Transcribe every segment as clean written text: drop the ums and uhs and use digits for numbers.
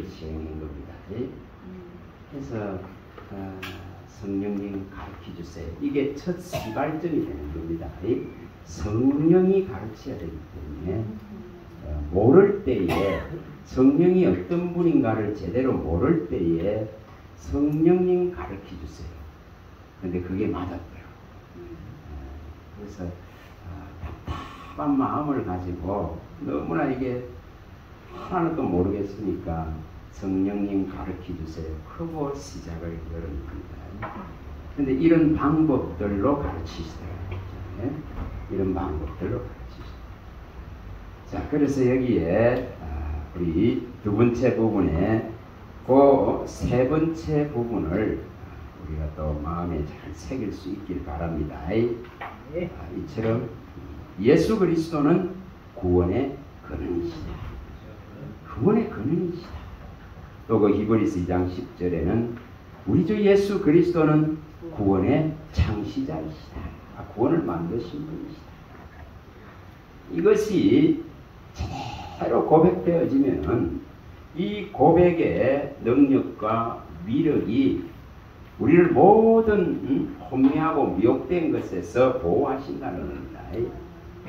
시행인 겁니다. 그래서 성령님 가르쳐 주세요. 이게 첫 시발점이 되는 겁니다. 성령이 가르쳐야 되기 때문에 모를 때에 성령이 어떤 분인가를 제대로 모를 때에 성령님 가르쳐 주세요. 근데 그게 맞았더라고요. 그래서 답답한 마음을 가지고 너무나 이게 하나도 모르겠으니까 성령님 가르쳐 주세요. 크고 시작을 열은 겁니다. 근데 이런 방법들로 가르치시더라고요. 이런 방법들로 가르치시더라고요. 자, 그래서 여기에 우리 두 번째 부분에 그 세 번째 부분을 우리가 또 마음에 잘 새길 수 있길 바랍니다. 이처럼 예수 그리스도는 구원의 근원이시다. 구원의 근원이시다. 또 그 히브리서 2장 10절에는 우리 주 예수 그리스도는 구원의 창시자이시다. 구원을 만드신 분이시다. 이것이 제대로 고백되어지면 이 고백의 능력과 위력이 우리를 모든 혼미하고 미혹된 것에서 보호하신다는 겁니다.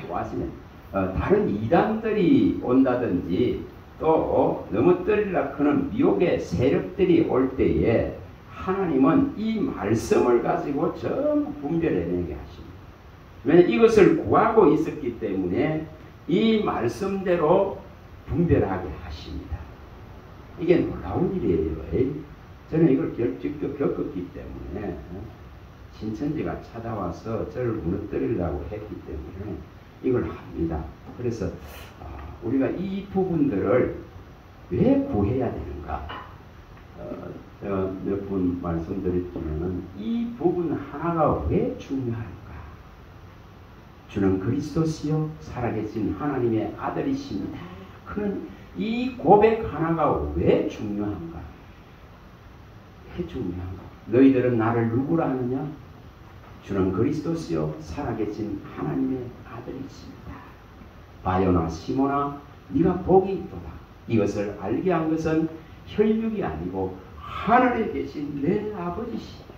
보호하시면 다른 이단들이 온다든지 또 넘어뜨리려 하는 미혹의 세력들이 올 때에 하나님은 이 말씀을 가지고 전부 분별해내게 하십니다. 왜냐하면 이것을 구하고 있었기 때문에 이 말씀대로 분별하게 하십니다. 이게 놀라운 일이에요. 저는 이걸 직접 겪었기 때문에 신천지가 찾아와서 저를 무너뜨리려고 했기 때문에 이걸 합니다. 그래서 우리가 이 부분들을 왜 구해야 되는가? 제가 몇 분 말씀드렸지만은 이 부분 하나가 왜 중요할까? 주는 그리스도시요 살아계신 하나님의 아들이십니다. 그는 이 고백 하나가 왜 중요한가? 왜 중요한가? 너희들은 나를 누구라 하느냐? 주는 그리스도시요 살아계신 하나님의 아들이십니다. 바요나 시모나 네가 복이 있도다. 이것을 알게 한 것은 혈육이 아니고 하늘에 계신 내 아버지시다.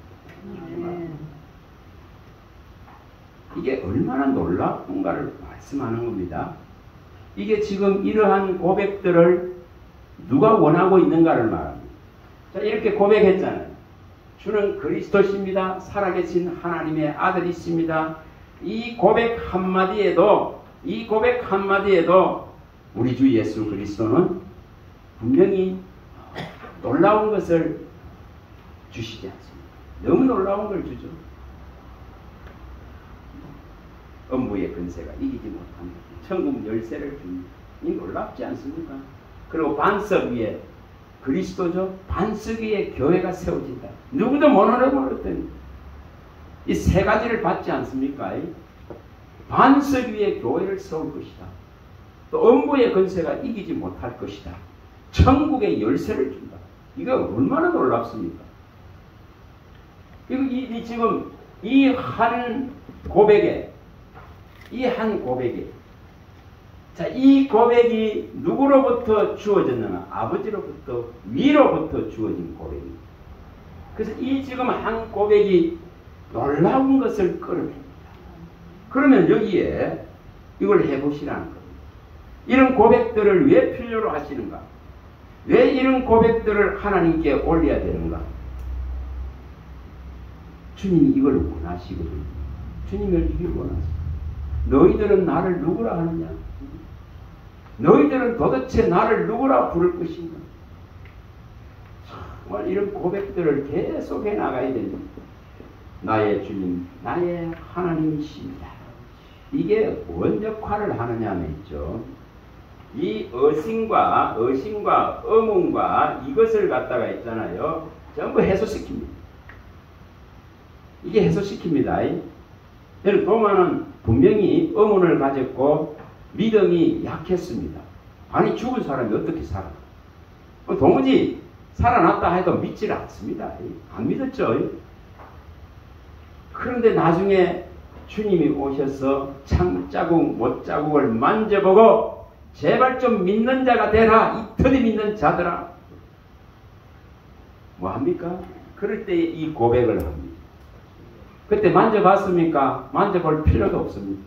이게 얼마나 놀라운가를 말씀하는 겁니다. 이게 지금 이러한 고백들을 누가 원하고 있는가를 말합니다. 자, 이렇게 고백했잖아요. 주는 그리스도십니다. 살아계신 하나님의 아들이십니다. 이 고백 한마디에도 우리 주 예수 그리스도는 분명히 놀라운 것을 주시지 않습니다. 너무 놀라운 걸 주죠. 음부의 근세가 이기지 못합니다. 천국 열쇠를 줍니다. 이 놀랍지 않습니까? 그리고 반석 위에 그리스도죠. 반석 위에 교회가 세워진다. 누구도 못 알아버렸더니 이 세 가지를 받지 않습니까? 반석 위에 교회를 세울 것이다. 또 음부의 근세가 이기지 못할 것이다. 천국의 열쇠를 준다. 이거 얼마나 놀랍습니까? 지금 이 한 고백에 자, 이 고백이 누구로부터 주어졌느냐? 아버지로부터 위로부터 주어진 고백입니다. 그래서 이 지금 한 고백이 놀라운 것을 끌어냅니다. 그러면 여기에 이걸 해보시라는 겁니다. 이런 고백들을 왜 필요로 하시는가? 왜 이런 고백들을 하나님께 올려야 되는가? 주님이 이걸 원하시거든요. 주님을 이걸 원하시고 너희들은 나를 누구라 하느냐? 너희들은 도대체 나를 누구라 부를 것인가? 정말 이런 고백들을 계속 해나가야 됩니다. 나의 주님, 나의 하나님이십니다. 이게 뭔 역할을 하느냐면 있죠. 이 의심과 의문과 이것을 갖다가 있잖아요. 전부 해소시킵니다. 이게 해소시킵니다. 도마는 분명히 의문을 가졌고 믿음이 약했습니다. 아니 죽은 사람이 어떻게 살아? 도무지 살아났다 해도 믿질 않습니다. 안 믿었죠. 그런데 나중에 주님이 오셔서 창자국 못자국을 만져보고 제발 좀 믿는 자가 되라. 이터리 믿는 자들아. 뭐 합니까? 그럴 때 이 고백을 합니다. 그때 만져봤습니까? 만져볼 필요도 없습니다.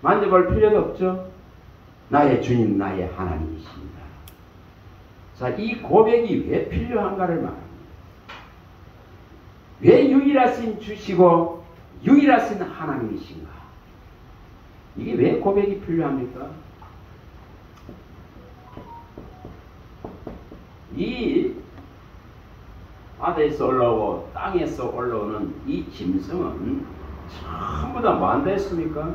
만져볼 필요도 없죠? 나의 주님, 나의 하나님이십니다. 자, 이 고백이 왜 필요한가를 말합니다. 왜 유일하신 주시고 유일하신 하나님이신가? 이게 왜 고백이 필요합니까? 이 바다에서 올라오고 땅에서 올라오는 이 짐승은 전부 다 뭐 한다 했습니까?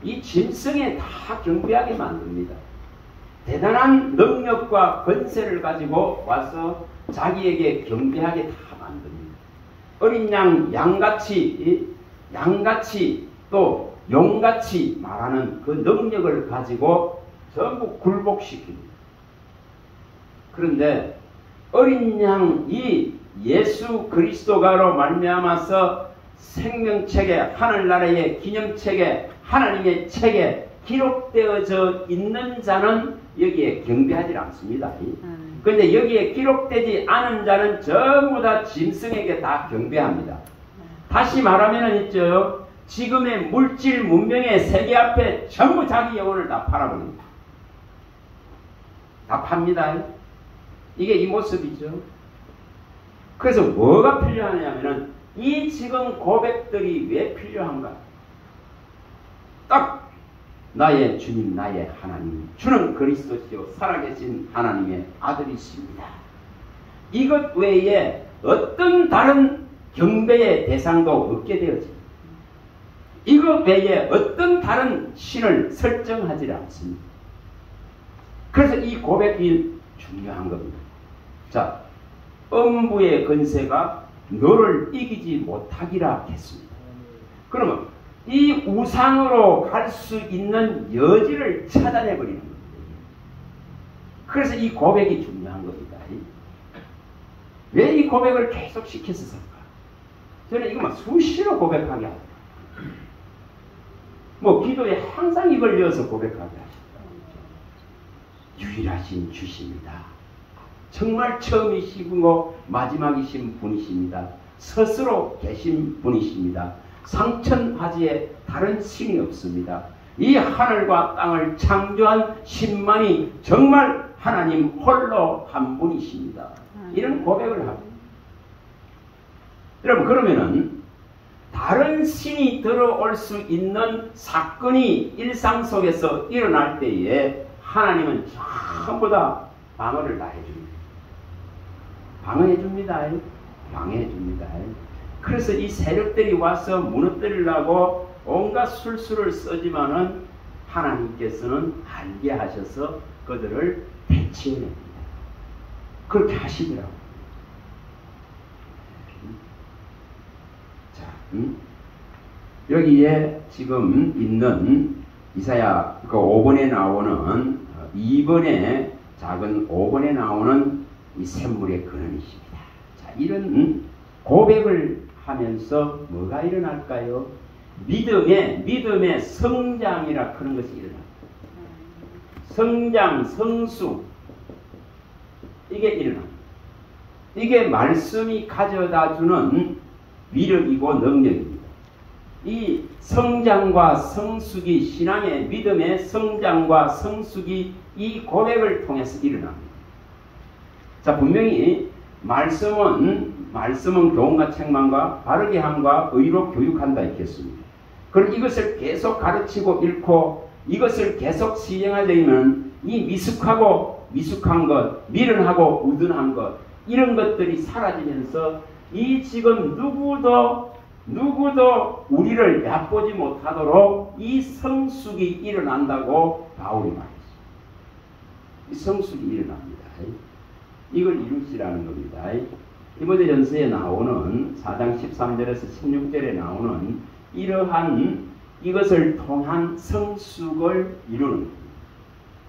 이 짐승에 다 경배하게 만듭니다. 대단한 능력과 권세를 가지고 와서 자기에게 경배하게 다 만듭니다. 어린 양같이 또 용같이 말하는 그 능력을 가지고 전부 굴복시킵니다. 그런데 어린 양이 예수 그리스도가로 말미암아서 생명책에, 하늘나라의 기념책에, 하나님의 책에 기록되어져 있는 자는 여기에 경배하지 않습니다. 그런데 여기에 기록되지 않은 자는 전부 다 짐승에게 다 경배합니다. 다시 말하면 있죠. 지금의 물질 문명의 세계 앞에 전부 자기 영혼을 다 팔아버립니다. 다 팝니다. 이게 이 모습이죠. 그래서 뭐가 필요하냐면은 이 지금 고백들이 왜 필요한가? 딱 나의 주님, 나의 하나님, 주는 그리스도시요 살아계신 하나님의 아들이십니다. 이것 외에 어떤 다른 경배의 대상도 없게 되어집니다. 이것 외에 어떤 다른 신을 설정하지 않습니다. 그래서 이 고백이 중요한 겁니다. 자, 음부의 권세가 너를 이기지 못하기라 했습니다. 그러면 이 우상으로 갈 수 있는 여지를 차단해버리는 겁니다. 그래서 이 고백이 중요한 겁니다. 왜 이 고백을 계속 시켰을까? 저는 이거 막 수시로 고백하게 합니다. 뭐 기도에 항상 이걸 이어서 고백하게 하십니다. 유일하신 주십니다. 정말 처음이시고 마지막이신 분이십니다. 스스로 계신 분이십니다. 상천하지에 다른 신이 없습니다. 이 하늘과 땅을 창조한 신만이 정말 하나님 홀로 한 분이십니다. 이런 고백을 합니다. 여러분, 그러면은 다른 신이 들어올 수 있는 사건이 일상 속에서 일어날 때에 하나님은 전부 다 방어를 다 해줍니다. 방어해줍니다. 방어해줍니다. 그래서 이 세력들이 와서 무너뜨리려고 온갖 술수를 쓰지만은 하나님께서는 알게 하셔서 그들을 배치해냅니다. 그렇게 하시더라고요. 자, 여기에 지금 있는 이사야 그 5번에 나오는 2번에 작은 5번에 나오는 이 샘물의 근원이십니다. 자, 이런 고백을 하면서 뭐가 일어날까요? 믿음의 성장이라 그런 것이 일어납니다. 성장, 성수, 이게 일어납니다. 이게 말씀이 가져다주는 위력이고 능력입니다. 이 성장과 성숙이, 신앙의 믿음의 성장과 성숙이 이 고백을 통해서 일어납니다. 자, 분명히 말씀은 교훈과 책망과 바르게 함과 의로 교육한다 했겠습니다. 그럼 이것을 계속 가르치고 읽고 이것을 계속 시행하려면 이 미숙한 것, 미련하고 우둔한 것, 이런 것들이 사라지면서 이 지금 누구도 우리를 얕보지 못하도록 이 성숙이 일어난다고 바울이 말했습니다. 이 성숙이 일어납니다. 이걸 이루시라는 겁니다. 디모데전서에 나오는 4장 13절에서 16절에 나오는 이러한 이것을 통한 성숙을 이루는 겁니다.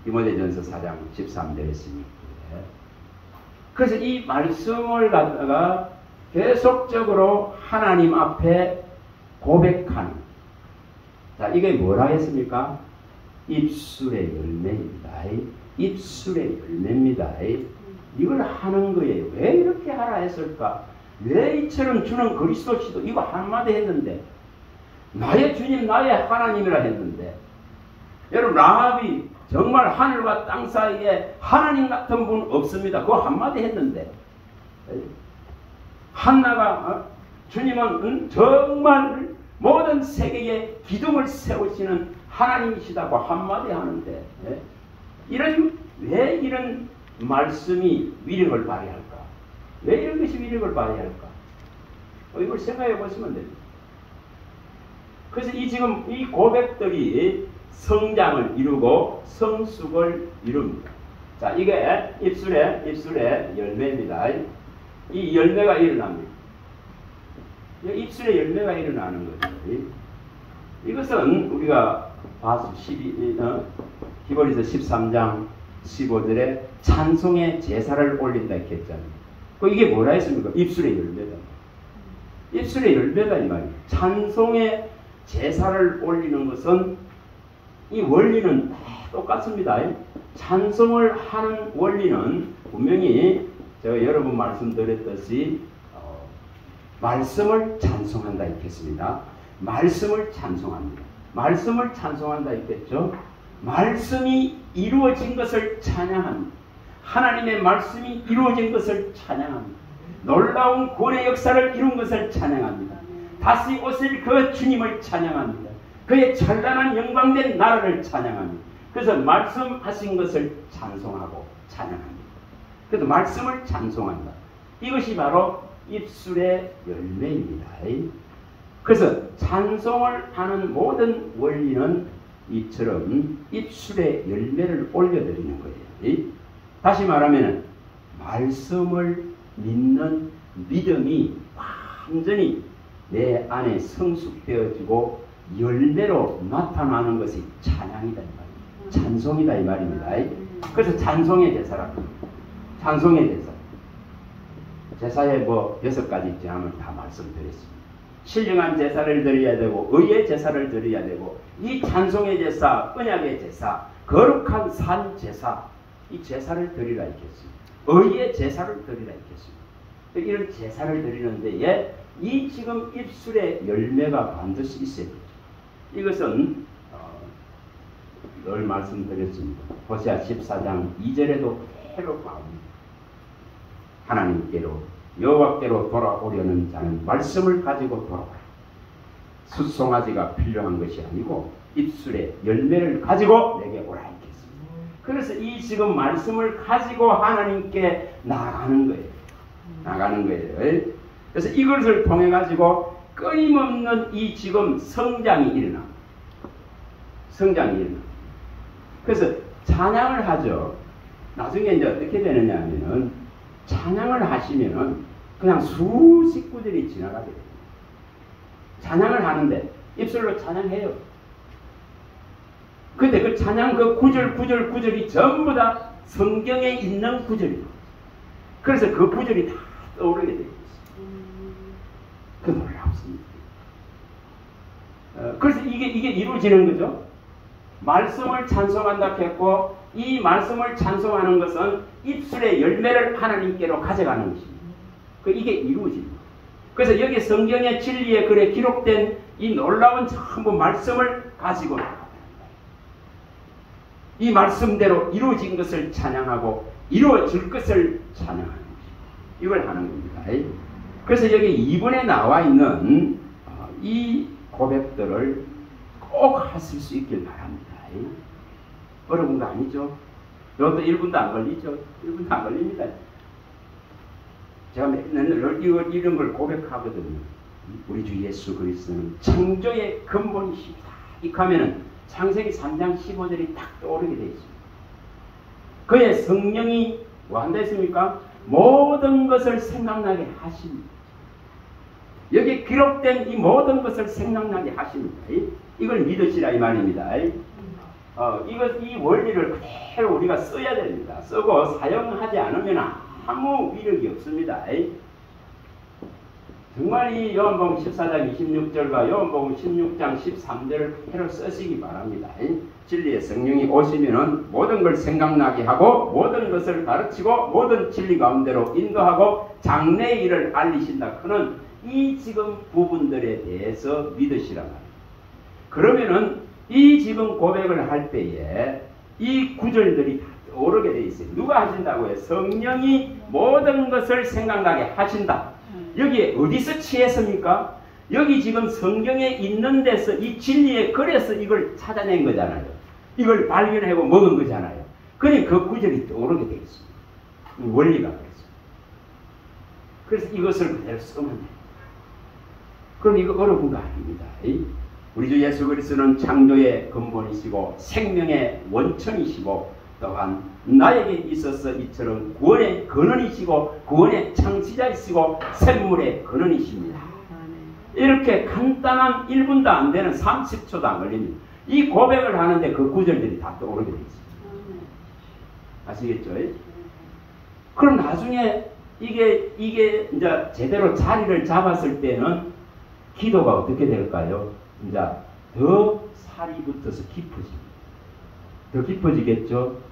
디모데전서 4장 13절에 16절에. 그래서 이 말씀을 갖다가 계속적으로 하나님 앞에 고백하는, 자, 이게 뭐라 했습니까? 입술의 열매입니다. 입술의 열매입니다. 이걸 하는 거예요. 왜 이렇게 하라 했을까? 왜 이처럼 주는 그리스도시도 이거 한마디 했는데, 나의 주님 나의 하나님이라 했는데, 여러분 라합이 정말 하늘과 땅 사이에 하나님 같은 분 없습니다. 그거 한마디 했는데, 한나가 주님은 정말 모든 세계에 기둥을 세우시는 하나님이시다고 한마디 하는데, 왜 이런 말씀이 위력을 발휘할까? 왜 이런 것이 위력을 발휘할까? 이걸 생각해 보시면 됩니다. 그래서 지금 이 고백들이 성장을 이루고 성숙을 이룹니다. 자, 이게 입술의 열매입니다. 이 열매가 일어납니다. 입술의 열매가 일어나는 거죠. 이것은 우리가 봐서 히브리서 13장 15절에 찬송의 제사를 올린다 했잖아요. 이게 뭐라 했습니까? 입술의 열매다. 입술의 열매다 이 말이에요. 찬송의 제사를 올리는 것은 이 원리는 다 똑같습니다. 찬송을 하는 원리는 분명히 제가 여러 번 말씀드렸듯이 말씀을 찬송한다 했겠습니다. 말씀을 찬송합니다. 말씀을 찬송한다 했겠죠. 말씀이 이루어진 것을 찬양합니다. 하나님의 말씀이 이루어진 것을 찬양합니다. 놀라운 구원의 역사를 이룬 것을 찬양합니다. 다시 오실 그 주님을 찬양합니다. 그의 찬란한 영광된 나라를 찬양합니다. 그래서 말씀하신 것을 찬송하고 찬양합니다. 그래서 말씀을 찬송한다. 이것이 바로 입술의 열매입니다. 그래서 찬송을 하는 모든 원리는 이처럼 입술의 열매를 올려드리는 거예요. 다시 말하면 말씀을 믿는 믿음이 완전히 내 안에 성숙되어지고 열매로 나타나는 것이 찬양이다 이 말입니다. 찬송이다 이 말입니다. 그래서 찬송의 제사라고 합니다. 찬송의 제사. 제사에 6가지 제함을 다 말씀드렸습니다. 신령한 제사를 드려야 되고 의의 제사를 드려야 되고 이 찬송의 제사, 언약의 제사, 거룩한 산 제사, 이 제사를 드리라 했겠습니다. 의의 제사를 드리라 했겠습니다. 이런 제사를 드리는데 이 지금 입술의 열매가 반드시 있어야 되죠. 이것은 늘 말씀드렸습니다. 호세아 14장 2절에도 그대로 나옵니다. 하나님께로 여호와께로 돌아오려는 자는 말씀을 가지고 돌아오라. 숫송아지가 필요한 것이 아니고 입술의 열매를 가지고 내게 오라 했겠습니다. 그래서 이 지금 말씀을 가지고 하나님께 나가는 거예요. 나가는 거예요. 그래서 이것을 통해 가지고 끊임없는 이 지금 성장이 일어납니다. 성장이 일어납니다. 그래서 찬양을 하죠. 나중에 이제 어떻게 되느냐 하면은 찬양을 하시면은 그냥 수십 구절이 지나가게 됩니다. 찬양을 하는데 입술로 찬양해요. 근데 그 찬양 그 구절이 전부 다 성경에 있는 구절이에요. 그래서 그 구절이 다 떠오르게 되어 있어요. 그 놀랍습니다. 그래서 이게 이루어지는 거죠. 말씀을 찬송한다 했고 이 말씀을 찬송하는 것은 입술의 열매를 하나님께로 가져가는 것입니다. 이게 이루어집니다. 그래서 여기 성경의 진리의 글에 기록된 이 놀라운 전부 말씀을 가지고 이 말씀대로 이루어진 것을 찬양하고 이루어질 것을 찬양하는 것입니다. 이걸 하는 겁니다. 그래서 여기 2번에 나와 있는 이 고백들을 꼭 하실 수 있길 바랍니다. 어려운 거 아니죠? 이것도 1분도 안 걸리죠? 1분도 안 걸립니다. 제가 맨날 이런 걸 고백하거든요. 우리 주 예수 그리스도는 창조의 근본이십니다. 이렇게 하면은 창세기 3장 15절이 딱 떠오르게 되어 있습니다. 그의 성령이 뭐 한다 했습니까? 모든 것을 생각나게 하십니다. 여기 기록된 이 모든 것을 생각나게 하십니다. 이걸 믿으시라 이 말입니다. 이 원리를 그대로 우리가 써야 됩니다. 쓰고 사용하지 않으면 아무 위력이 없습니다. 정말 이 요한복음 14장 26절과 요한복음 16장 13절을 해로 쓰시기 바랍니다. 진리의 성령이 오시면은 모든 걸 생각나게 하고 모든 것을 가르치고 모든 진리 가운데로 인도하고 장래의 일을 알리신다. 그는 이 지금 부분들에 대해서 믿으시란 말이에요. 그러면은 이 지금 고백을 할 때에 이 구절들이 다 떠오르게 돼 있어요. 누가 하신다고 해요? 성령이 모든 것을 생각나게 하신다. 여기에 어디서 취했습니까? 여기 지금 성경에 있는 데서 이 진리의 글에서 이걸 찾아낸 거잖아요. 이걸 발견하고 먹은 거잖아요. 그러니 그 구절이 떠오르게 되어 있습니다. 원리가 그렇습니다. 그래서 이것을 그대로 쓰면 돼요. 그럼 이거 어려운 거 아닙니다. 우리 주 예수 그리스도는 창조의 근본이시고 생명의 원천이시고 또한 나에게 있어서 이처럼 구원의 근원이시고 구원의 창시자이시고 샘물의 근원이십니다. 이렇게 간단한 1분도 안 되는 30초도 안 걸립니다. 이 고백을 하는데 그 구절들이 다 떠오르게 되어 있습니다. 아시겠죠? 그럼 나중에 이게 이제 제대로 자리를 잡았을 때는 기도가 어떻게 될까요? 이제 더 살이 붙어서 깊어집니다. 더 깊어지겠죠?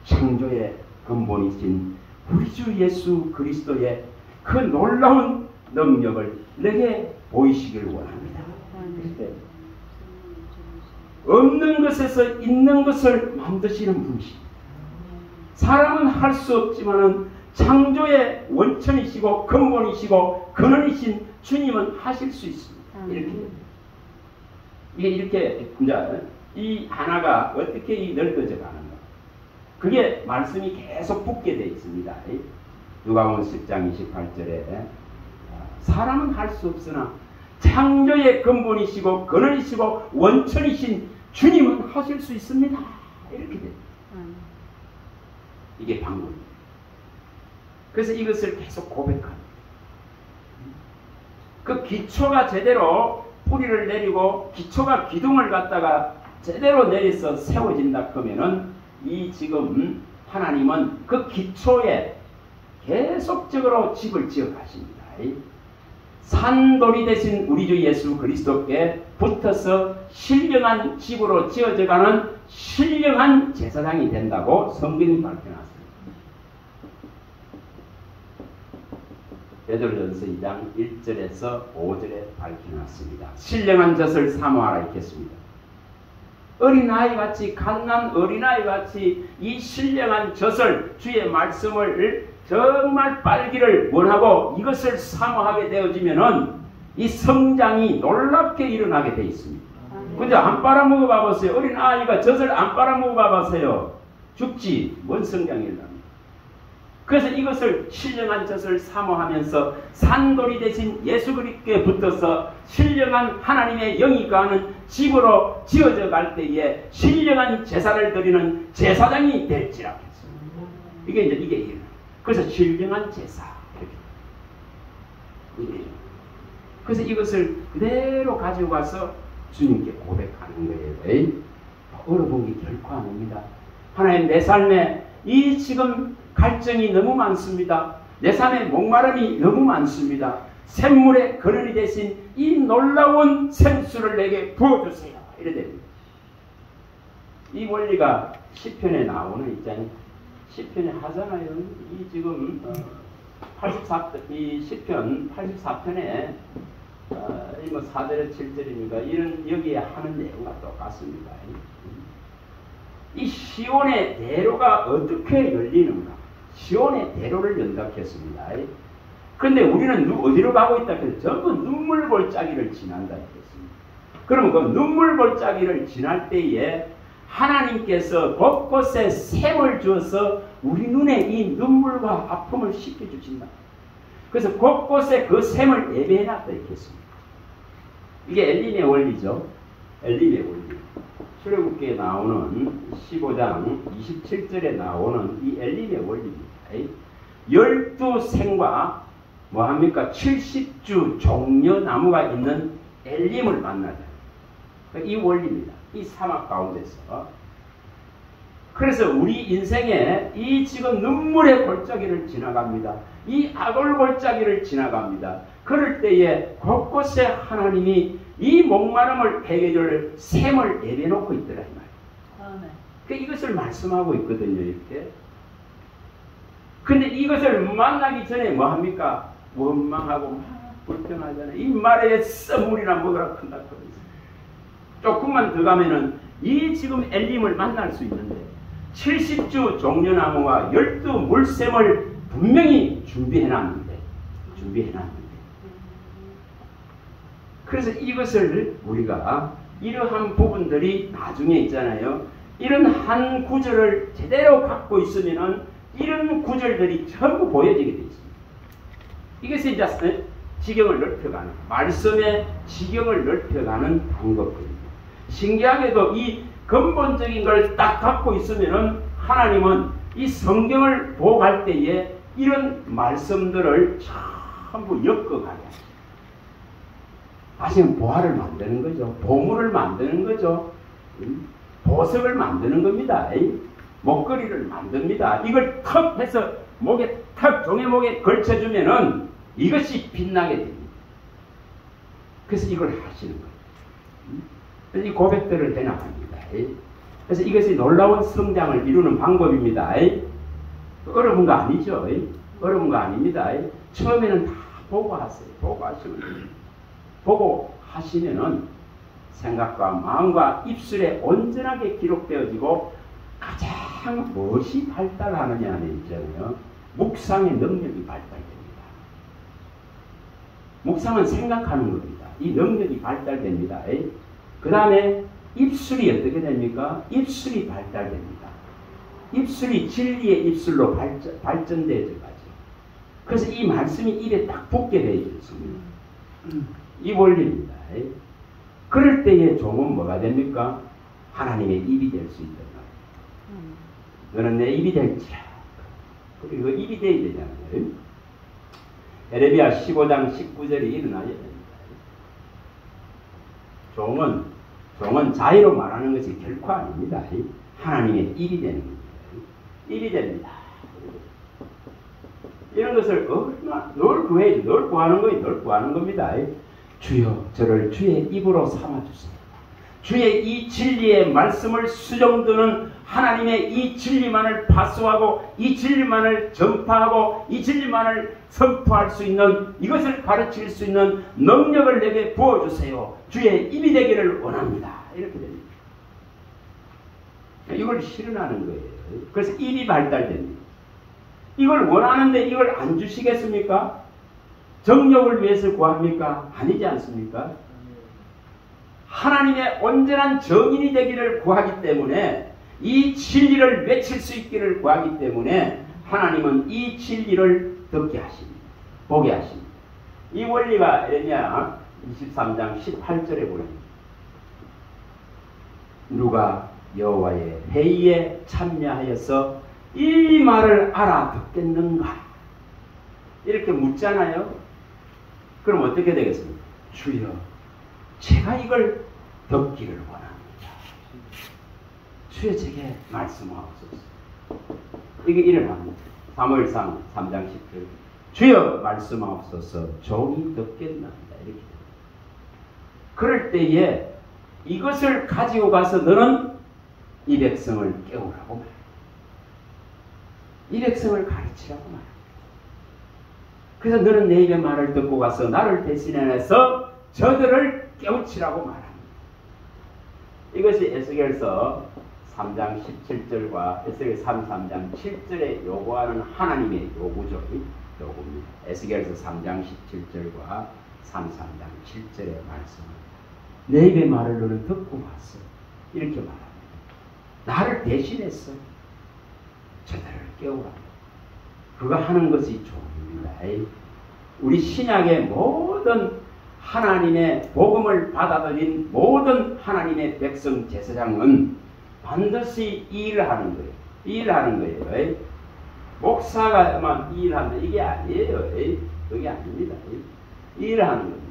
창조의 근본이신 우리 주 예수 그리스도의 그 놀라운 능력을 내게 보이시길 원합니다. 없는 것에서 있는 것을 만드시는 분이십니다. 사람은 할 수 없지만은 창조의 원천이시고 근본이시고 근원이신 주님은 하실 수 있습니다. 이렇게 이제 이 하나가 어떻게 넓어져 가는가? 그게 말씀이 계속 붙게 되어 있습니다. 누가복음 10장 28절에 사람은 할 수 없으나 창조의 근본이시고 근원이시고 원천이신 주님은 하실 수 있습니다. 이렇게 돼요. 이게 방법입니다. 그래서 이것을 계속 고백합니다. 그 기초가 제대로 뿌리를 내리고 기초가 기둥을 갖다가 제대로 내려서 세워진다 그러면은 이 지금 하나님은 그 기초에 계속적으로 집을 지어 가십니다. 산돌이 되신 우리 주 예수 그리스도께 붙어서 신령한 집으로 지어져 가는 신령한 제사장이 된다고 성경이 밝혀놨습니다. 베드로전서 2장 1절에서 5절에 밝혀놨습니다. 신령한 젖을 사모하라 했겠습니다. 어린아이같이 갓난 어린아이같이 이 신령한 젖을 주의 말씀을 정말 빨기를 원하고 이것을 사모하게 되어지면은 이 성장이 놀랍게 일어나게 되어 있습니다. 근데 안 빨아먹어 봐보세요. 어린아이가 젖을 안 빨아먹어 봐보세요. 죽지. 뭔 성장이 일어납니다. 그래서 이것을 신령한 젖을 사모하면서 산돌이 되신 예수 그리스도에 붙어서 신령한 하나님의 영이 거하는 집으로 지어져 갈 때에 신령한 제사를 드리는 제사장이 될지라 했습니다. 이게 일어나요. 그래서 신령한 제사. 이렇게. 그래서 이것을 그대로 가지고 가서 주님께 고백하는 거예요. 어려운 게 결코 아닙니다. 하나님 내 삶에 이 지금 갈증이 너무 많습니다. 내 삶에 목마름이 너무 많습니다. 샘물의 근원이 되신 이 놀라운 샘수를 내게 부어주세요. 이래 됩니다. 이 원리가 시편에 나오는 있잖아요. 시편에 하잖아요. 이 지금 84이 시편 84편에 뭐 4절에 7절이니까 이런 여기에 하는 내용과 똑같습니다. 이 시온의 대로가 어떻게 열리는가? 시온의 대로를 연답했습니다. 그런데 우리는 어디로 가고 있다? 전부 눈물 골짜기를 지난다 했습니다. 그러면 그 눈물 골짜기를 지날 때에 하나님께서 곳곳에 샘을 주어서 우리 눈에 이 눈물과 아픔을 씻겨주신다. 그래서 곳곳에 그 샘을 예배해놨다 했습니다. 이게 엘림의 원리죠. 엘림의 원리. 출애굽기에 나오는 15장 27절에 나오는 이 엘림의 원리입니다. 12생과 뭐합니까? 70주 종려나무가 있는 엘림을 만나자. 이 원리입니다. 이 사막 가운데서. 그래서 우리 인생에 이 지금 눈물의 골짜기를 지나갑니다. 이 악을 골짜기를 지나갑니다. 그럴 때에 곳곳에 하나님이 이 목마름을 해결할 샘을 내려놓고 있더라 이 말이에요. 그 이것을 말씀하고 있거든요. 이렇게. 근데 이것을 만나기 전에 뭐 합니까? 원망하고 막 불평하잖아요. 이 말에 썩물이나 먹으라 큰다 그러면서. 조금만 더 가면은 이 지금 엘림을 만날 수 있는데 70주 종려나무와 12 물샘을 분명히 준비해놨는데 그래서 이것을 우리가 이러한 부분들이 나중에 있잖아요. 이런 한 구절을 제대로 갖고 있으면은 이런 구절들이 전부 보여지게 되어 있습니다. 이것이 이제 지경을 넓혀가는, 말씀의 지경을 넓혀가는 방법입니다. 신기하게도 이 근본적인 걸 딱 갖고 있으면은 하나님은 이 성경을 보고할 때에 이런 말씀들을 전부 엮어가게 합니다. 다시는 보화를 만드는 거죠. 보물을 만드는 거죠. 보석을 만드는 겁니다. 목걸이를 만듭니다. 이걸 턱 해서 목에 턱 종의 목에 걸쳐주면은 이것이 빛나게 됩니다. 그래서 이걸 하시는 거예요. 그래서 이 고백들을 해나갑니다. 그래서 이것이 놀라운 성장을 이루는 방법입니다. 어려운 거 아니죠. 어려운 거 아닙니다. 처음에는 다 보고 하세요. 보고 하시면은 생각과 마음과 입술에 온전하게 기록되어지고 가장 무엇이 발달하느냐 하는 있잖아요. 묵상의 능력이 발달됩니다. 묵상은 생각하는 겁니다. 이 능력이 발달됩니다. 그 다음에 입술이 어떻게 됩니까? 입술이 발달됩니다. 입술이 진리의 입술로 발전되어져 가죠. 그래서 이 말씀이 입에 딱 붙게 되어 있습니다. 이 원리입니다. 그럴 때에 종은 뭐가 됩니까? 하나님의 입이 될 수 있단 말이에요. 너는 내 입이 될지라. 그리고 입이 되어야 되잖아요. 에레미야 15장 19절이 일어나야 됩니다. 종은 자의로 말하는 것이 결코 아닙니다. 하나님의 입이 되는 겁니다. 입이 됩니다. 이런 것을 얼마나 늘 구해야지. 늘 구하는 거예요. 늘 구하는 겁니다. 주여 저를 주의 입으로 삼아주세요. 주의 이 진리의 말씀을 수정드는 하나님의 이 진리만을 파수하고 이 진리만을 전파하고 이 진리만을 선포할 수 있는, 이것을 가르칠 수 있는 능력을 내게 부어주세요. 주의 입이 되기를 원합니다. 이렇게 됩니다. 이걸 실현하는 거예요. 그래서 입이 발달됩니다. 이걸 원하는데 이걸 안 주시겠습니까? 정욕을 위해서 구합니까? 아니지 않습니까? 하나님의 온전한 정인이 되기를 구하기 때문에, 이 진리를 외칠 수 있기를 구하기 때문에 하나님은 이 진리를 듣게 하십니다. 보게 하십니다. 이 원리가 에레미야 23장 18절에 보입니다. 누가 여호와의 회의에 참여하여서 이 말을 알아듣겠는가? 이렇게 묻잖아요. 그럼 어떻게 되겠습니까? 주여 제가 이걸 듣기를 원합니다. 주여 제게 말씀하옵소서. 이게 일어납니다. 사무엘상 3장 10절 주여 말씀하옵소서 종이 듣겠나이다. 이렇게 됩니다. 그럴 때에 이것을 가지고 가서 너는 이 백성을 깨우라고 말합니다. 이 백성을 가르치라고 말합니다. 그래서 너는 내 입의 말을 듣고 가서 나를 대신해서 저들을 깨우치라고 말합니다. 이것이 에스겔서 3장 17절과 에스겔 3장 7절에 요구하는 하나님의 요구죠. 요구입니다. 에스겔서 3장 17절과 3장 7절의 말씀은 내 입의 말을 너는 듣고 왔어. 이렇게 말합니다. 나를 대신했어. 저들을 깨우라. 그거 하는 것이 종입니다. 우리 신약의 모든 하나님의 복음을 받아들인 모든 하나님의 백성 제사장은 반드시 이 일을 하는 거예요. 이 일을 하는 거예요. 목사가만 이 일을 한다. 이게 아니에요. 그게 아닙니다. 이 일을 하는 겁니다.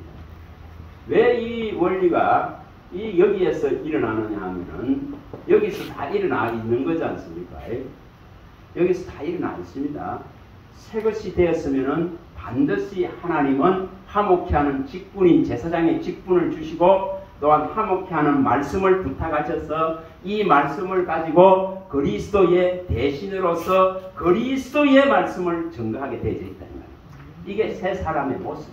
왜 이 원리가 여기에서 일어나느냐 하면은 여기서 다 일어나 있는 거지 않습니까? 여기서 다 일어나 있습니다. 새 것이 되었으면은 반드시 하나님은 화목케 하는 직분인 제사장의 직분을 주시고 또한 화목케 하는 말씀을 부탁하셔서 이 말씀을 가지고 그리스도의 대신으로서 그리스도의 말씀을 증거하게 되어 있다는 거예요. 이게 새 사람의 모습.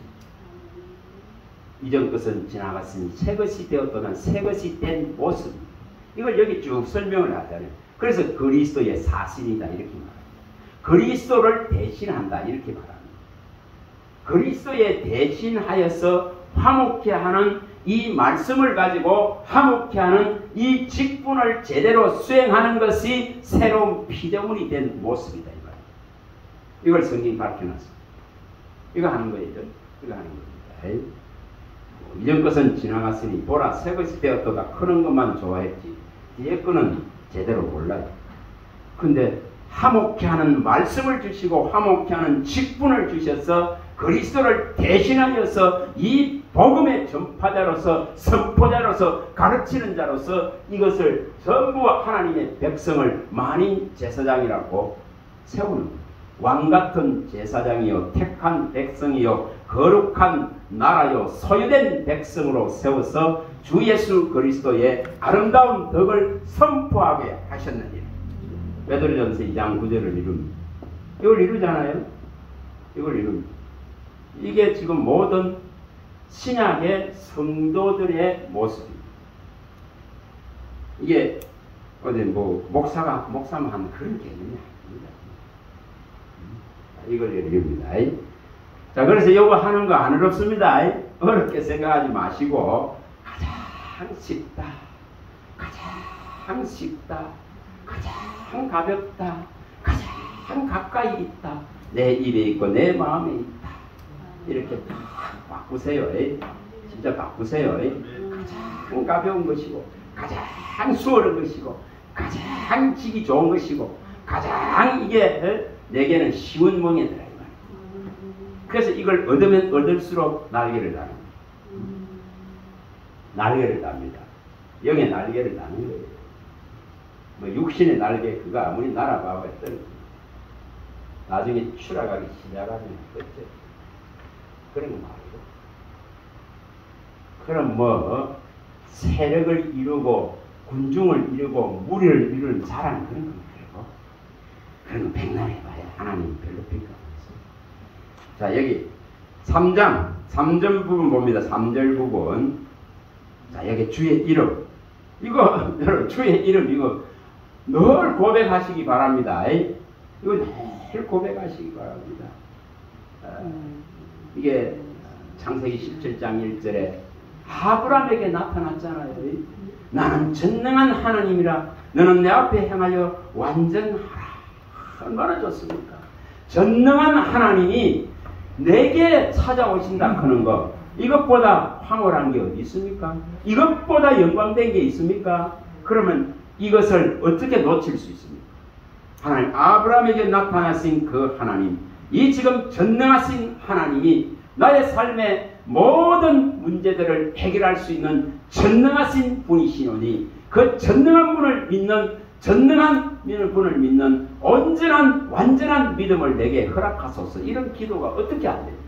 이전 것은 지나갔으니 새 것이 되었다는 새 것이 된 모습. 이걸 여기 쭉 설명을 하잖아요. 그래서 그리스도의 사신이다 이렇게 말합니다. 그리스도를 대신한다 이렇게 말합니다. 그리스도의 대신하여서 화목케 하는 이 말씀을 가지고 화목케 하는 이 직분을 제대로 수행하는 것이 새로운 피조물이 된 모습이다. 이걸 성경이 밝혀놨습니다. 이거 하는 거예요. 이거 하는 겁니다. 이전 것은 지나갔으니 보라 새 것이 되었도다. 크는 것만 좋아했지. 뒤에 거는 제대로 몰라요. 근데 화목케 하는 말씀을 주시고 화목케 하는 직분을 주셔서 그리스도를 대신하여서 이 복음의 전파자로서 선포자로서 가르치는 자로서 이것을 전부 하나님의 백성을 만인 제사장이라고 세우는 왕같은 제사장이요 택한 백성이요 거룩한 나라요 소유된 백성으로 세워서 주 예수 그리스도의 아름다운 덕을 선포하게 하셨느니라. 베드로전서 2장 9절을 이룹니다. 이걸 이루잖아요. 이걸 이룹니다. 이게 지금 모든 신약의 성도들의 모습입니다. 이게 어디 목사만 하는 그런 개념이 아닙니다. 이걸 이룹니다. 자, 그래서 이거 하는 거 안 어렵습니다. 어렵게 생각하지 마시고 가장 쉽다, 가장 쉽다, 가장 가볍다, 가장 가까이 있다, 내 입에 있고 내 마음에 있다. 이렇게 딱 바꾸세요. 진짜 바꾸세요. 가장 가벼운 것이고 가장 수월한 것이고 가장 지기 좋은 것이고 가장 이게 내게는 쉬운 멍에더라. 그래서 이걸 얻으면 얻을수록 날개를 다는 거예요. 날개를 답니다. 영의 날개를 다는 거예요. 뭐 육신의 날개 그거 아무리 날아봐야 떨어집니다. 나중에 추락하기 시작하면 어째 그런 거 말이고. 그럼 뭐 세력을 이루고 군중을 이루고 무리를 이루는 자랑 그런 건 그리고 그런 거 백날해봐야 하나님 별로 필요 없어요. 자, 여기 3장 3절 부분 봅니다. 3절 부분. 자, 여기 주의 이름. 이거 여러분 주의 이름 이거 늘 고백하시기 바랍니다. 이거 늘 고백하시기 바랍니다. 이게 창세기 17장 1절에 아브라함에게 나타났잖아요. 나는 전능한 하나님이라 너는 내 앞에 행하여 완전하라. 얼마나 좋습니까? 전능한 하나님이 내게 찾아오신다 하는 거 이것보다 황홀한 게 어디 있습니까? 이것보다 영광된 게 있습니까? 그러면 이것을 어떻게 놓칠 수 있습니까? 하나님 아브라함에게 나타나신 그 하나님 이 지금 전능하신 하나님이 나의 삶의 모든 문제들을 해결할 수 있는 전능하신 분이시노니 그 전능한 분을 믿는 전능한 분을 믿는 온전한 완전한 믿음을 내게 허락하소서. 이런 기도가 어떻게 안 됩니까?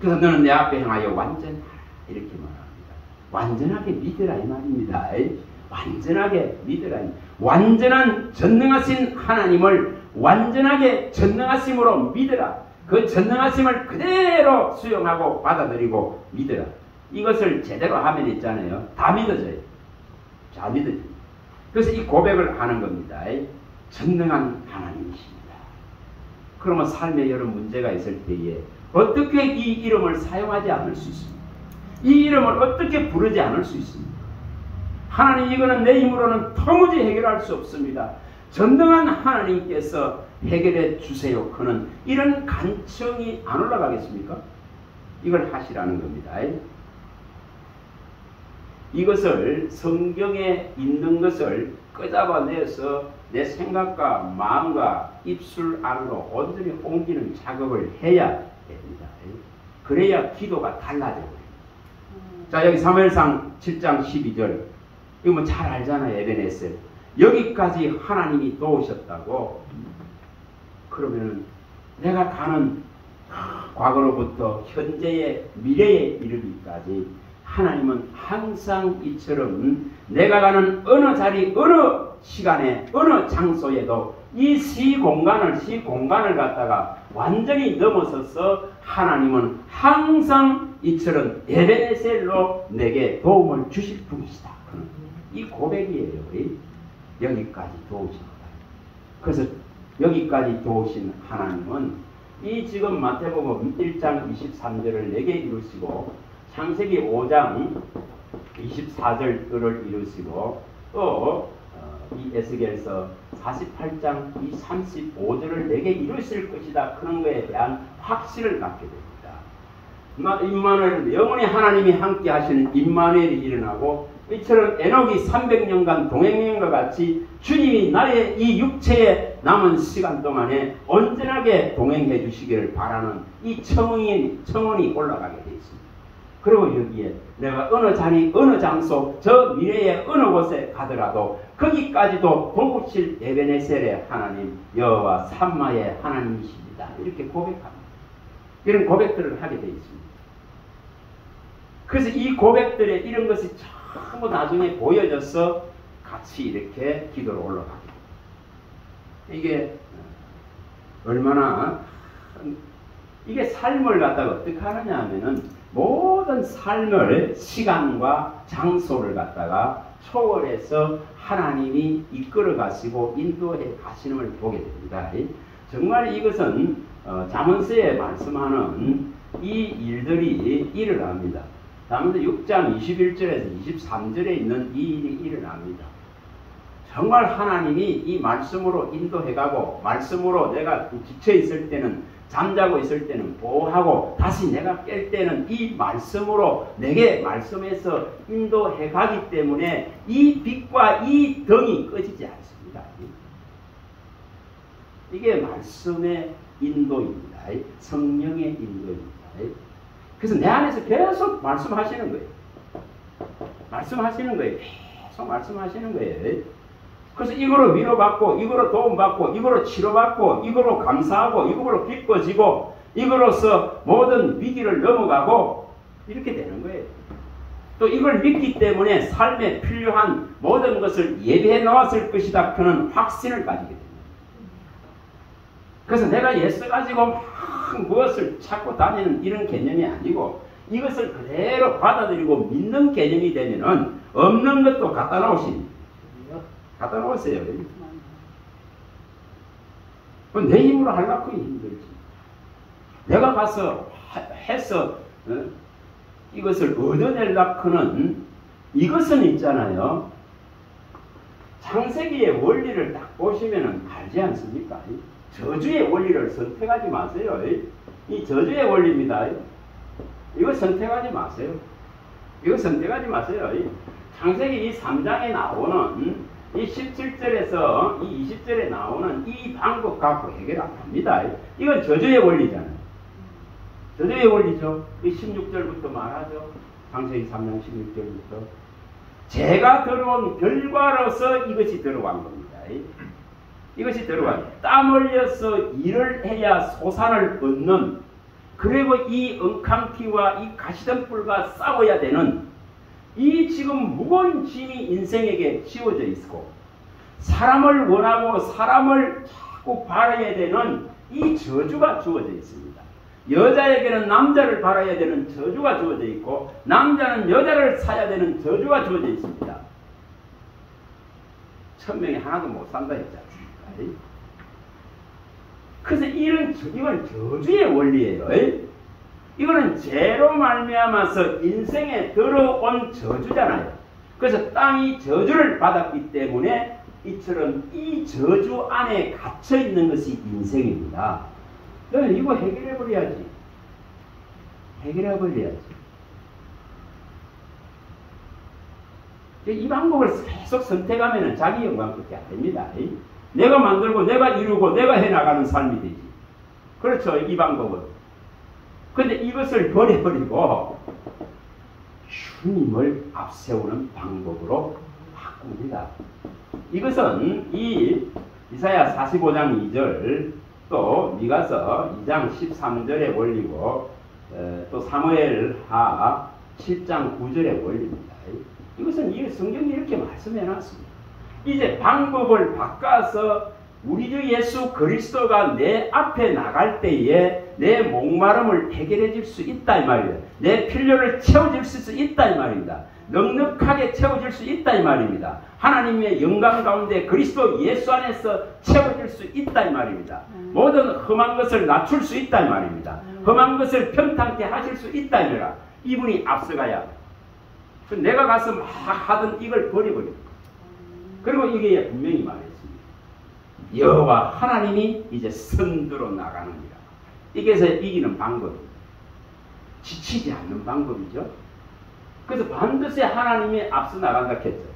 그래서 너는 내 앞에 행하여 완전하라 이렇게 말합니다. 완전하게 믿으라 이 말입니다. 완전하게 믿으라. 완전한 전능하신 하나님을 완전하게 전능하심으로 믿으라. 그 전능하심을 그대로 수용하고 받아들이고 믿으라. 이것을 제대로 하면 있잖아요. 다 믿어져요. 다 믿어져요. 그래서 이 고백을 하는 겁니다. 전능한 하나님이십니다. 그러면 삶에 여러 문제가 있을 때에 어떻게 이 이름을 사용하지 않을 수 있습니까? 이 이름을 어떻게 부르지 않을 수 있습니까? 하나님 이거는 내 힘으로는 도무지 해결할 수 없습니다. 전능한 하나님께서 해결해 주세요. 그는 이런 간청이 안 올라가겠습니까? 이걸 하시라는 겁니다. 이것을 성경에 있는 것을 끄잡아내서 내 생각과 마음과 입술 안으로 온전히 옮기는 작업을 해야 됩니다. 그래야 기도가 달라져요. 자, 여기 사무엘상 7장 12절 이거 뭐 잘 알잖아요. 에베네셀 여기까지 하나님이 도우셨다고 그러면은 내가 가는 과거로부터 현재의 미래에 이르기까지 하나님은 항상 이처럼 내가 가는 어느 자리, 어느 시간에, 어느 장소에도 이 시공간을 갖다가 완전히 넘어서서 하나님은 항상 이처럼 에베네셀로 내게 도움을 주실 분이시다. 이 고백이에요. 여기까지 도우십니다. 그래서 여기까지 도우신 하나님은 이 지금 마태복음 1장 23절을 내게 이루시고 창세기 5장 24절을 이루시고 또 이 에스겔서 48장 이 35절을 내게 이루실 것이다. 그런 것에 대한 확신을 갖게 됩니다. 임마누엘, 영원히 하나님이 함께 하시는 임마누엘이 일어나고 이처럼 에녹이 300년간 동행행과 같이 주님이 나의 이 육체의 남은 시간 동안에 온전하게 동행해 주시기를 바라는 이 청원이 올라가게 되어 있습니다. 그리고 여기에 내가 어느 자리, 어느 장소, 저 미래의 어느 곳에 가더라도 거기까지도 도우실 에베네셀의 하나님, 여호와 삼마의 하나님이십니다. 이렇게 고백합니다. 이런 고백들을 하게 되어 있습니다. 그래서 이 고백들에 이런 것이 전부 나중에 보여져서 같이 이렇게 기도로 올라가게 됩니다. 이게 얼마나 이게 삶을 갖다가 어떻게 하느냐 하면은 모든 삶을 시간과 장소를 갖다가 초월해서 하나님이 이끌어 가시고 인도해 가시는 보게 됩니다. 정말 이것은 잠언서에 말씀하는 이 일들이 일어납니다. 잠언서 6장 21절에서 23절에 있는 이 일이 일어납니다. 정말 하나님이 이 말씀으로 인도해가고 말씀으로 내가 지쳐있을 때는 잠자고 있을 때는 보호하고 다시 내가 깰 때는 이 말씀으로 내게 말씀에서 인도해 가기 때문에 이 빛과 이 등이 꺼지지 않습니다. 이게 말씀의 인도입니다. 성령의 인도입니다. 그래서 내 안에서 계속 말씀하시는 거예요. 말씀하시는 거예요. 계속 말씀하시는 거예요. 그래서 이거로 위로받고, 이거로 도움받고, 이거로 치료받고, 이거로 감사하고, 이거로 기뻐지고, 이거로서 모든 위기를 넘어가고, 이렇게 되는 거예요. 또 이걸 믿기 때문에 삶에 필요한 모든 것을 예비해 놓았을 것이다. 그런 확신을 가지게 됩니다. 그래서 내가 예수 가지고 막 무엇을 찾고 다니는 이런 개념이 아니고, 이것을 그대로 받아들이고 믿는 개념이 되면은 없는 것도 갖다 놓으십니다. 갖다 놓으세요. 내 힘으로 하려고 힘들지. 내가 가서 해서 이것을 얻어내려고는 이것은 있잖아요. 창세기의 원리를 딱 보시면 알지 않습니까? 저주의 원리를 선택하지 마세요. 이 저주의 원리입니다. 이거 선택하지 마세요. 이거 선택하지 마세요. 창세기 이 3장에 나오는 이 17절에서 이 20절에 나오는 이 방법 갖고 해결 안 합니다. 이건 저주의 원리잖아요. 저주의 원리죠. 이 16절부터 말하죠. 창세기 3장 16절부터. 죄가 들어온 결과로서 이것이 들어간 겁니다. 이것이 들어간. 땀 흘려서 일을 해야 소산을 얻는, 그리고 이 은캉티와 이 가시덤불과 싸워야 되는 이 지금 무거운 짐이 인생에게 지워져 있고 사람을 원하고 사람을 자꾸 바라야 되는 이 저주가 주어져 있습니다. 여자에게는 남자를 바라야 되는 저주가 주어져 있고 남자는 여자를 사야 되는 저주가 주어져 있습니다. 천명이 하나도 못 산다 했지 않습니까? 그래서 이건 저주의 원리예요. 이거는 죄로 말미암아서 인생에 들어온 저주잖아요. 그래서 땅이 저주를 받았기 때문에 이처럼 이 저주 안에 갇혀 있는 것이 인생입니다. 너는 이거 해결해버려야지. 해결해버려야지. 이 방법을 계속 선택하면 자기 영광밖에 안 됩니다. 내가 만들고 내가 이루고 내가 해나가는 삶이 되지. 그렇죠. 이 방법은. 근데 이것을 버려버리고 주님을 앞세우는 방법으로 바꿉니다. 이것은 이 이사야 45장 2절 또 미가서 2장 13절의 원리고 또 사무엘하 7장 9절의 원리입니다. 이것은 이 성경이 이렇게 말씀해 놨습니다. 이제 방법을 바꿔서 우리 주 예수 그리스도가 내 앞에 나갈 때에 내 목마름을 해결해 줄 수 있다 이 말이에요. 내 필요를 채워줄 수 있다 이 말입니다. 넉넉하게 채워줄 수 있다 이 말입니다. 하나님의 영광 가운데 그리스도 예수 안에서 채워줄 수 있다 이 말입니다. 모든 험한 것을 낮출 수 있다 이 말입니다. 험한 것을 평탄케 하실 수 있다 이 말이야. 이분이 앞서가야 내가 가서 막 하던 이걸 버려버려. 그리고 이게 분명히 말했습니다. 여호와 하나님이 이제 선두로 나가느니라. 이게서 이기는 방법입니다. 지치지 않는 방법이죠. 그래서 반드시 하나님이 앞서 나간다 했죠.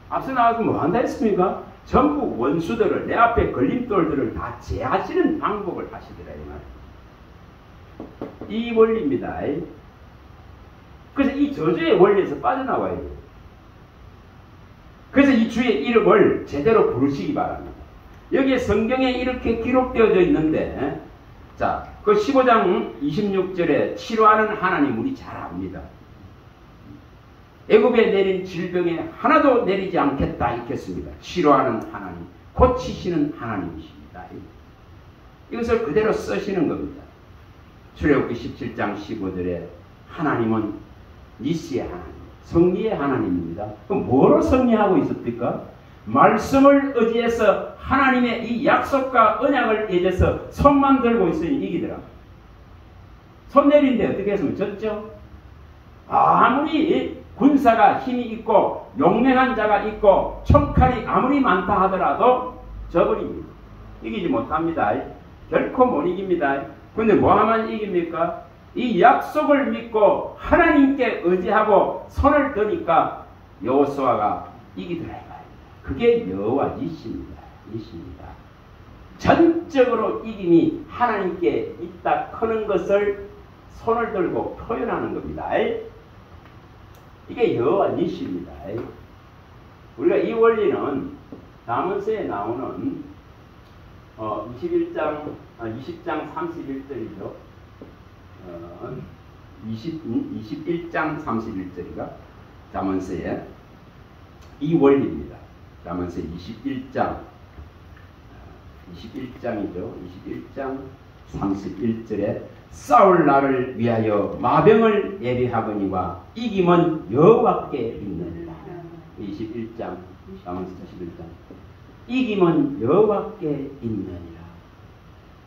앞서 나가서 뭐 한다 했습니까? 전부 원수들을 내 앞에 걸림돌들을 다 제하시는 방법을 하시더라 이 말이에요. 이 원리입니다. 그래서 이 저주의 원리에서 빠져나와야 돼요. 그래서 이 주의 이름을 제대로 부르시기 바랍니다. 여기에 성경에 이렇게 기록되어져 있는데, 자, 그 15장 26절에 치료하는 하나님 우리 잘 압니다. 애굽에 내린 질병에 하나도 내리지 않겠다 읽겠습니다. 치료하는 하나님, 고치시는 하나님이십니다. 이것을 그대로 쓰시는 겁니다. 출애굽기 17장 15절에 하나님은 니시의 하나님, 승리의 하나님입니다. 그럼 뭐로 승리하고 있었습니까? 말씀을 의지해서 하나님의 이 약속과 언약을 의지해서 손만 들고 있으니 이기더라. 손 내린데 어떻게 했으면 졌죠? 아무리 군사가 힘이 있고 용맹한 자가 있고 총칼이 아무리 많다 하더라도 져버립니다. 이기지 못합니다. 결코 못 이깁니다. 근데 뭐 하면 이깁니까? 이 약속을 믿고 하나님께 의지하고 손을 드니까 여호수아가 이기더라 이 말입니다. 그게 여호와 니시입니다. 니시입니다. 전적으로 이김이 하나님께 있다 크는 것을 손을 들고 표현하는 겁니다. 이게 여호와 니시입니다. 우리가 이 원리는 잠언서에 나오는 20장 31절이죠. 21장 31절인가? 잠언서에 이 원리입니다. 잠언서 21장이죠. 21장 31절에 싸울 날을 위하여 마병을 예비하거니와 이김은 여호와께 있느니라. 21장 잠언서 21장 이김은 여호와께 있느니라.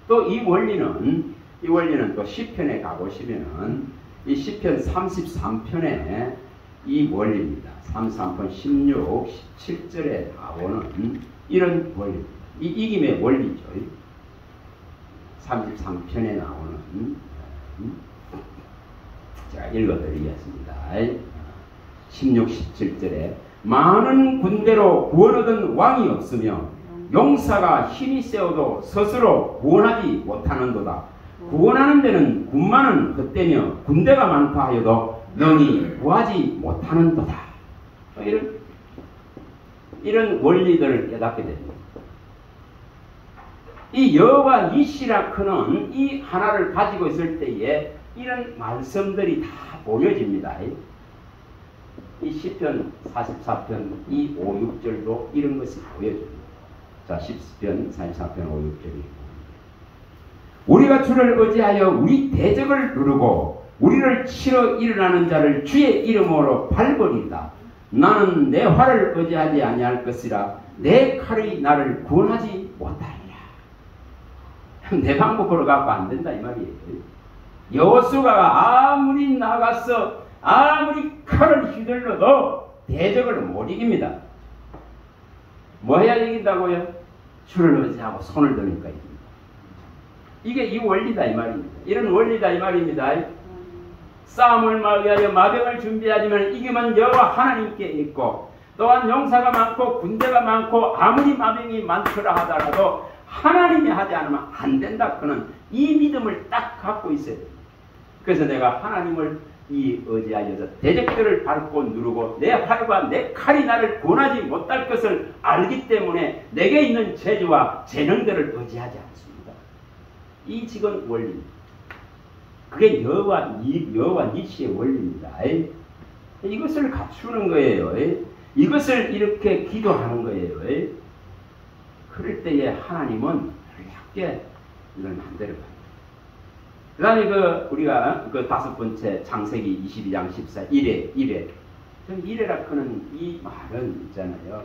또 이 원리는 또 시편에 가보시면은 이 시편 33편에 이 원리입니다. 33편 16, 17절에 나오는 이런 원리입니다. 이 이김의 원리죠. 33편에 나오는 제가 읽어드리겠습니다. 16, 17절에 많은 군대로 구원 얻은 왕이 없으며 용사가 힘이 세어도 스스로 구원하지 못하는도다. 구원하는 데는 군마는 헛되며 군대가 많다 하여도 능히 구하지 못하는도다. 이런 원리들을 깨닫게 됩니다. 이 여호와 니시라 크는 이 하나를 가지고 있을 때에 이런 말씀들이 다 보여집니다. 이 시편 44편 이 5, 6절도 이런 것이 보여집니다. 자, 시편 44편 5, 6절이 우리가 주를 의지하여 우리 대적을 누르고 우리를 치러 일어나는 자를 주의 이름으로 밟으리다. 나는 내 활을 의지하지 아니할 것이라 내 칼이 나를 구원하지 못하리라. 내 방법으로 갖고 안 된다 이 말이에요. 여호수아가 아무리 나가서 아무리 칼을 휘둘러도 대적을 못 이깁니다. 뭐 해야 이긴다고요? 주를 의지하고 손을 드니까 이깁니다. 이게 이 원리다 이 말입니다. 이런 원리다 이 말입니다. 싸움을 위하여 마병을 준비하지만 이기면 여호와 하나님께 있고 또한 용사가 많고 군대가 많고 아무리 마병이 많더라 하더라도 하나님이 하지 않으면 안 된다. 그는 이 믿음을 딱 갖고 있어야 됩니다. 그래서 내가 하나님을 이 의지하여서 대적들을 밟고 누르고 내 활과 내 칼이 나를 구원하지 못할 것을 알기 때문에 내게 있는 재주와 재능들을 의지하지 않습니다. 이 지금 원리입니다. 그게 여호와 니시의 원리입니다. 이것을 갖추는 거예요. 이것을 이렇게 기도하는 거예요. 그럴 때에 하나님은 이렇게 이걸 만들어갑니다. 그 다음에 우리가 다섯 번째 창세기 22장 14 이래. 이래라 크는 이 말은 있잖아요.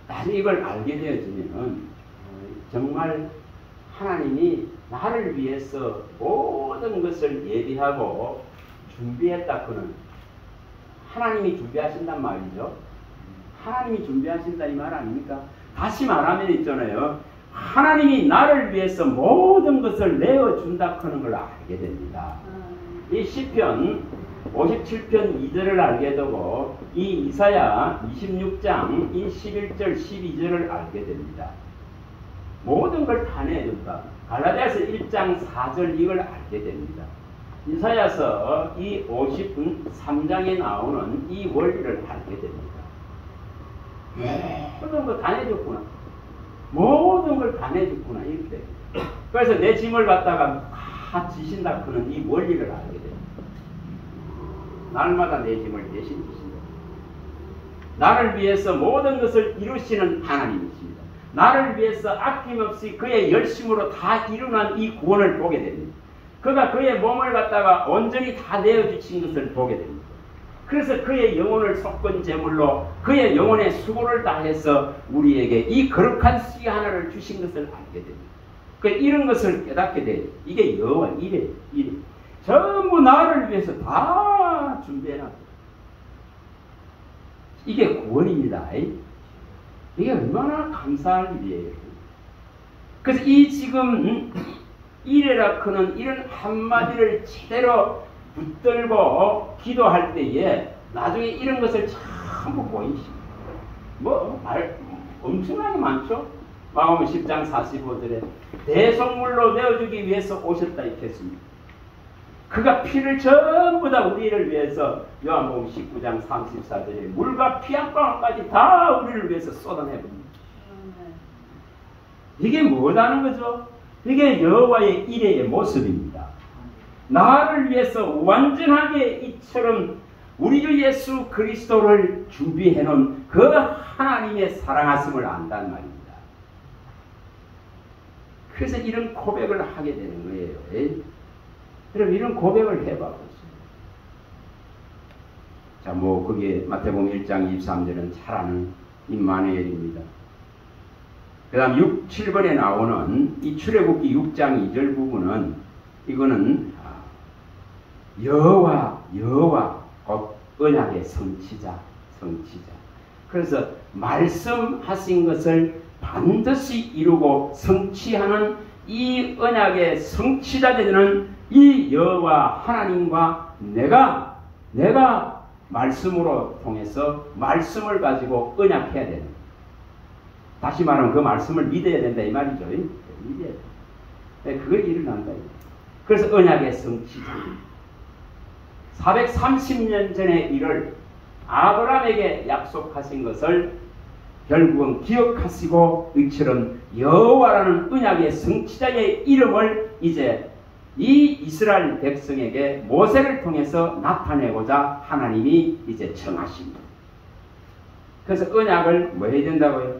나중에 이걸 알게 되어지면은 정말 하나님이 나를 위해서 모든 것을 예비하고 준비했다 그는 하나님이 준비하신단 말이죠. 하나님이 준비하신다 이 말 아닙니까? 다시 말하면 있잖아요. 하나님이 나를 위해서 모든 것을 내어준다 하는 걸 알게 됩니다. 이 시편 57편 2절을 알게 되고 이 이사야 26장 이 11절 12절을 알게 됩니다. 모든 걸 다 내준다. 갈라디아서 1장 4절 이걸 알게 됩니다. 이사야서 이 53장에 나오는 이 원리를 알게 됩니다. 모든 걸 다 내줬구나. 모든 걸 다 내줬구나. 이렇게. 그래서 내 짐을 갖다가 다 지신다 그는 이 원리를 알게 됩니다. 날마다 내 짐을 대신 지신다. 나를 위해서 모든 것을 이루시는 하나님이십니다. 나를 위해서 아낌없이 그의 열심으로 다 일어난 이 구원을 보게 됩니다. 그가 그의 몸을 갖다가 온전히 다 내어주신 것을 보게 됩니다. 그래서 그의 영혼을 속건 제물로 그의 영혼의 수고를 다해서 우리에게 이 거룩한 씨 하나를 주신 것을 알게 됩니다. 이런 것을 깨닫게 돼요. 이게 여호와 이래. 전부 나를 위해서 다 준비해놨다. 이게 구원입니다. 이게 얼마나 감사할 일이에요. 그래서 이 지금 이래라 크는 이런 한마디를 제대로 붙들고 기도할 때에 나중에 이런 것을 전부 보이십니다. 엄청나게 많죠? 마가복음 10장 45절에 대속물로 내어주기 위해서 오셨다 이렇게 했습니다. 그가 피를 전부 다 우리를 위해서 요한복음 19장 34절에 물과 피 한 방울까지 다 우리를 위해서 쏟아내버립니다. 이게 뭐라는 거죠? 이게 여호와의 이레의 모습입니다. 나를 위해서 완전하게 이처럼 우리 주 예수 그리스도를 준비해 놓은 그 하나님의 사랑하심을 안다는 말입니다. 그래서 이런 고백을 하게 되는 거예요. 여러분 이런 고백을 해봐 보세요. 자, 그게 마태복음 1장 23절은 잘 아는 임마누엘입니다. 그 다음 6, 7번에 나오는 이 출애굽기 6장 2절 부분은 이거는 여호와 곧 언약의 성취자. 그래서 말씀하신 것을 반드시 이루고 성취하는 이 언약의 성취자 되는 이 여호와 하나님과 내가 말씀으로 통해서 말씀을 가지고 언약해야 되는. 다시 말하면 그 말씀을 믿어야 된다 이 말이죠. 믿어야 돼. 그걸 일어난다. 그래서 언약의 성취자. 430년 전의 일을 아브라함에게 약속하신 것을 결국은 기억하시고 이처럼 여호와라는 언약의 성취자의 이름을 이제 이 이스라엘 백성에게 모세를 통해서 나타내고자 하나님이 이제 정하십니다. 그래서 언약을 뭐 해야 된다고요?